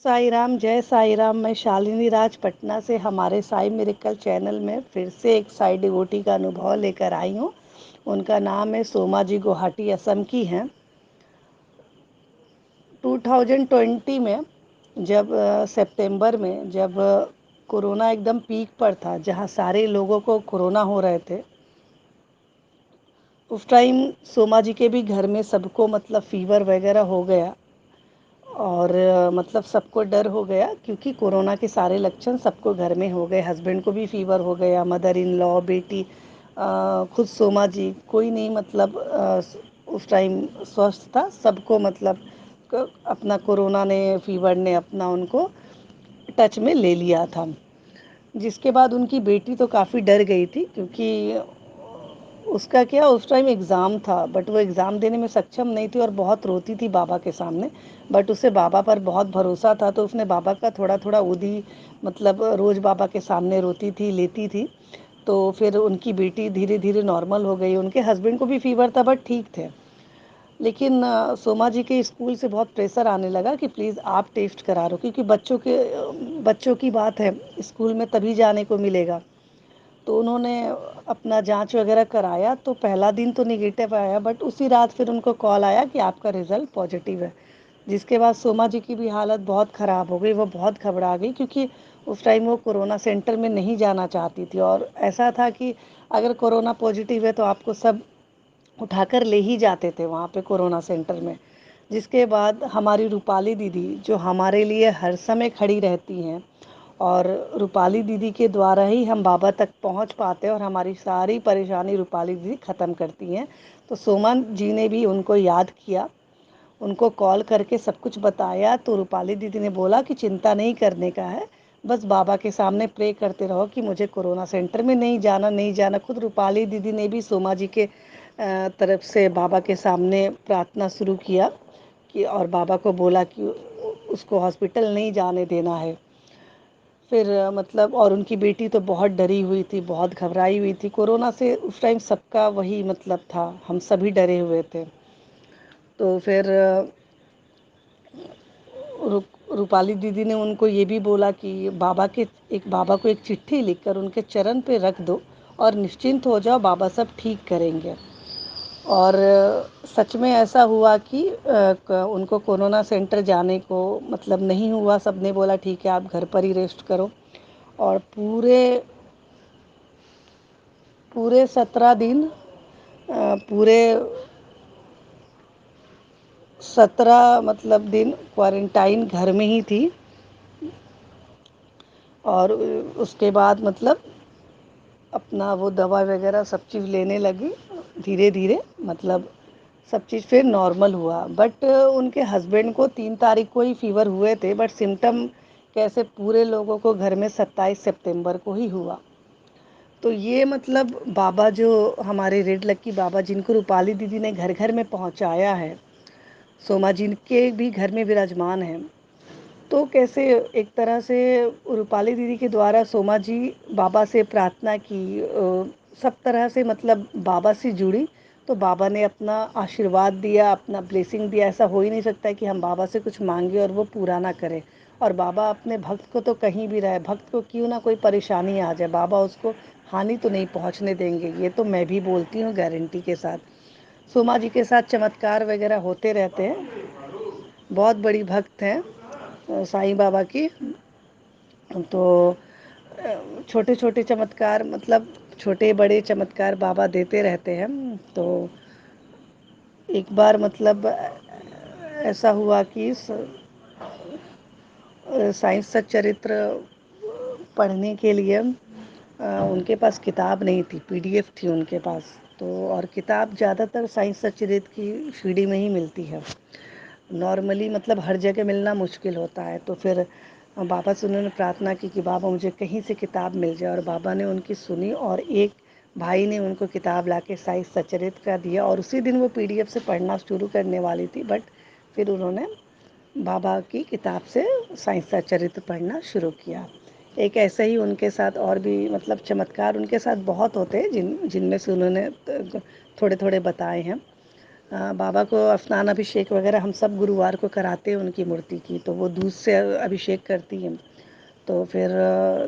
साई राम, जय साई राम। मैं शालिनी राज पटना से हमारे साई मिरेकल चैनल में फिर से एक साई डिवोटी का अनुभव लेकर आई हूँ। उनका नाम है सोमा जी, गुवाहाटी असम की हैं। 2020 में जब सितंबर में जब कोरोना एकदम पीक पर था, जहाँ सारे लोगों को कोरोना हो रहे थे, उस टाइम सोमा जी के भी घर में सबको मतलब फीवर वगैरह हो गया। और मतलब सबको डर हो गया क्योंकि कोरोना के सारे लक्षण सबको घर में हो गए। हस्बैंड को भी फीवर हो गया, मदर इन लॉ, बेटी, खुद सोमा जी, कोई नहीं मतलब उस टाइम स्वस्थ था। सबको मतलब अपना कोरोना ने, फीवर ने अपना उनको टच में ले लिया था। जिसके बाद उनकी बेटी तो काफ़ी डर गई थी क्योंकि उसका क्या, उस टाइम एग्ज़ाम था, बट वो एग्ज़ाम देने में सक्षम नहीं थी और बहुत रोती थी बाबा के सामने। बट उसे बाबा पर बहुत भरोसा था, तो उसने बाबा का थोड़ा थोड़ा उदी मतलब रोज़ बाबा के सामने रोती थी, लेती थी। तो फिर उनकी बेटी धीरे धीरे नॉर्मल हो गई। उनके हस्बैंड को भी फीवर था बट ठीक थे। लेकिन सोमा जी के स्कूल से बहुत प्रेशर आने लगा कि प्लीज़ आप टेस्ट करा रहो, क्योंकि बच्चों की बात है, स्कूल में तभी जाने को मिलेगा। तो उन्होंने अपना जांच वगैरह कराया, तो पहला दिन तो निगेटिव आया, बट उसी रात फिर उनको कॉल आया कि आपका रिज़ल्ट पॉजिटिव है। जिसके बाद सोमा जी की भी हालत बहुत ख़राब हो गई। वो बहुत घबरा गई क्योंकि उस टाइम वो कोरोना सेंटर में नहीं जाना चाहती थी। और ऐसा था कि अगर कोरोना पॉजिटिव है तो आपको सब उठाकर ले ही जाते थे वहाँ पे कोरोना सेंटर में। जिसके बाद हमारी रूपाली दीदी, जो हमारे लिए हर समय खड़ी रहती हैं, और रूपाली दीदी के द्वारा ही हम बाबा तक पहुंच पाते हैं और हमारी सारी परेशानी रूपाली दीदी ख़त्म करती हैं। तो सोमा जी ने भी उनको याद किया, उनको कॉल करके सब कुछ बताया। तो रूपाली दीदी ने बोला कि चिंता नहीं करने का है, बस बाबा के सामने प्रे करते रहो कि मुझे कोरोना सेंटर में नहीं जाना, नहीं जाना। खुद रूपाली दीदी ने भी सोमा जी के तरफ से बाबा के सामने प्रार्थना शुरू किया कि, और बाबा को बोला कि उसको हॉस्पिटल नहीं जाने देना है। फिर मतलब, और उनकी बेटी तो बहुत डरी हुई थी, बहुत घबराई हुई थी कोरोना से। उस टाइम सबका वही मतलब था, हम सभी डरे हुए थे। तो फिर रूपाली दीदी ने उनको ये भी बोला कि बाबा को एक चिट्ठी लिखकर उनके चरण पे रख दो और निश्चिंत हो जाओ, बाबा सब ठीक करेंगे। और सच में ऐसा हुआ कि उनको कोरोना सेंटर जाने को मतलब नहीं हुआ। सबने बोला ठीक है, आप घर पर ही रेस्ट करो। और पूरे पूरे 17 दिन, पूरे 17 मतलब दिन क्वारंटाइन घर में ही थी। और उसके बाद मतलब अपना वो दवा वगैरह सब चीज़ लेने लगी धीरे धीरे। मतलब सब चीज़ फिर नॉर्मल हुआ। बट उनके हस्बैंड को 3 तारीख को ही फीवर हुए थे, बट सिम्टम कैसे पूरे लोगों को घर में 27 सितंबर को ही हुआ। तो ये मतलब बाबा, जो हमारे रेड लक्की बाबा, जिनको रूपाली दीदी ने घर घर में पहुंचाया है, सोमा जी के भी घर में विराजमान हैं। तो कैसे एक तरह से रूपाली दीदी के द्वारा सोमा जी बाबा से प्रार्थना की, सब तरह से मतलब बाबा से जुड़ी। तो बाबा ने अपना आशीर्वाद दिया, अपना ब्लेसिंग दिया। ऐसा हो ही नहीं सकता कि हम बाबा से कुछ मांगे और वो पूरा ना करें। और बाबा अपने भक्त को तो कहीं भी रहे, भक्त को क्यों ना कोई परेशानी आ जाए, बाबा उसको हानि तो नहीं पहुंचने देंगे। ये तो मैं भी बोलती हूँ गारंटी के साथ। सोमा जी के साथ चमत्कार वगैरह होते रहते हैं। बहुत बड़ी भक्त हैं साईं बाबा की। तो छोटे छोटे चमत्कार, मतलब छोटे बड़े चमत्कार बाबा देते रहते हैं। तो एक बार मतलब ऐसा हुआ कि साईं सच्चरित्र पढ़ने के लिए उनके पास किताब नहीं थी, पीडीएफ थी उनके पास। तो और किताब ज़्यादातर साईं सच्चरित्र की सीडी में ही मिलती है, नॉर्मली मतलब हर जगह मिलना मुश्किल होता है। तो फिर बाबा से उन्होंने प्रार्थना की कि बाबा मुझे कहीं से किताब मिल जाए, और बाबा ने उनकी सुनी और एक भाई ने उनको किताब लाके साईं सच्चरित्र का दिया। और उसी दिन वो पीडीएफ से पढ़ना शुरू करने वाली थी, बट फिर उन्होंने बाबा की किताब से साईं सच्चरित्र पढ़ना शुरू किया। एक ऐसे ही उनके साथ और भी मतलब चमत्कार उनके साथ बहुत होते हैं, जिनमें से उन्होंने थोड़े थोड़े बताए हैं। बाबा को स्नान अभिषेक वगैरह हम सब गुरुवार को कराते हैं उनकी मूर्ति की, तो वो दूध से अभिषेक करती हैं। तो फिर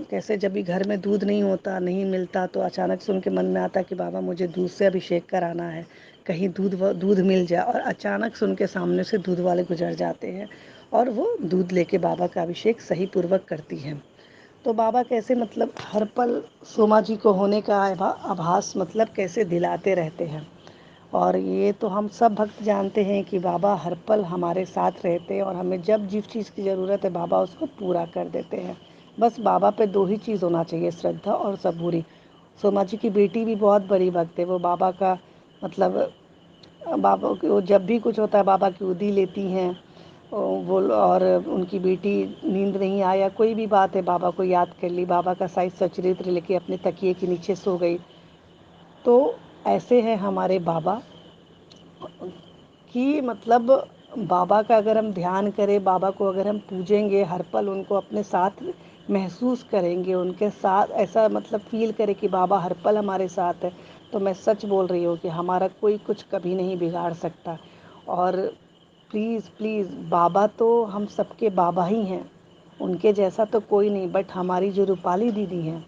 कैसे जब भी घर में दूध नहीं होता, नहीं मिलता, तो अचानक से उनके मन में आता कि बाबा मुझे दूध से अभिषेक कराना है, कहीं दूध मिल जाए। और अचानक से उनके सामने से दूध वाले गुजर जाते हैं और वो दूध लेके बाबा का अभिषेक सही पूर्वक करती हैं। तो बाबा कैसे मतलब हर पल सोमा जी को होने का आभास मतलब कैसे दिलाते रहते हैं। और ये तो हम सब भक्त जानते हैं कि बाबा हर पल हमारे साथ रहते हैं और हमें जब जिस चीज़ की ज़रूरत है बाबा उसको पूरा कर देते हैं। बस बाबा पे दो ही चीज़ होना चाहिए, श्रद्धा और सबूरी। सोमा जी की बेटी भी बहुत बड़ी भक्त है, वो बाबा का मतलब बाबा वो जब भी कुछ होता है बाबा की उदी लेती हैं वो। और उनकी बेटी नींद नहीं आया, कोई भी बात है बाबा को याद कर ली, बाबा का साइज सचरित्र लेके अपने तकिए के नीचे सो गई। तो ऐसे हैं हमारे बाबा कि मतलब बाबा का अगर हम ध्यान करें, बाबा को अगर हम पूजेंगे, हर पल उनको अपने साथ महसूस करेंगे, उनके साथ ऐसा मतलब फील करें कि बाबा हर पल हमारे साथ है, तो मैं सच बोल रही हूँ कि हमारा कोई कुछ कभी नहीं बिगाड़ सकता। और प्लीज़ प्लीज़, बाबा तो हम सबके बाबा ही हैं, उनके जैसा तो कोई नहीं। बट हमारी जो रूपाली दीदी हैं,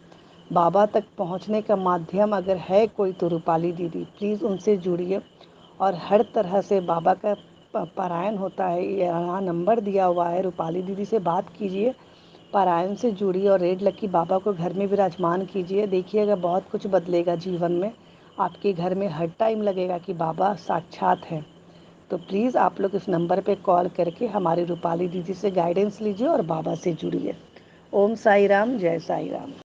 बाबा तक पहुंचने का माध्यम अगर है कोई तो रूपाली दीदी, प्लीज़ उनसे जुड़िए। और हर तरह से बाबा का पारायण होता है, यहाँ नंबर दिया हुआ है, रूपाली दीदी से बात कीजिए, पारायण से जुड़िए और रेड लक्की बाबा को घर में विराजमान कीजिए। देखिएगा बहुत कुछ बदलेगा जीवन में, आपके घर में हर टाइम लगेगा कि बाबा साक्षात हैं। तो प्लीज़ आप लोग इस नंबर पे कॉल करके हमारी रूपाली दीदी से गाइडेंस लीजिए और बाबा से जुड़िए। ओम साई राम, जय साई राम।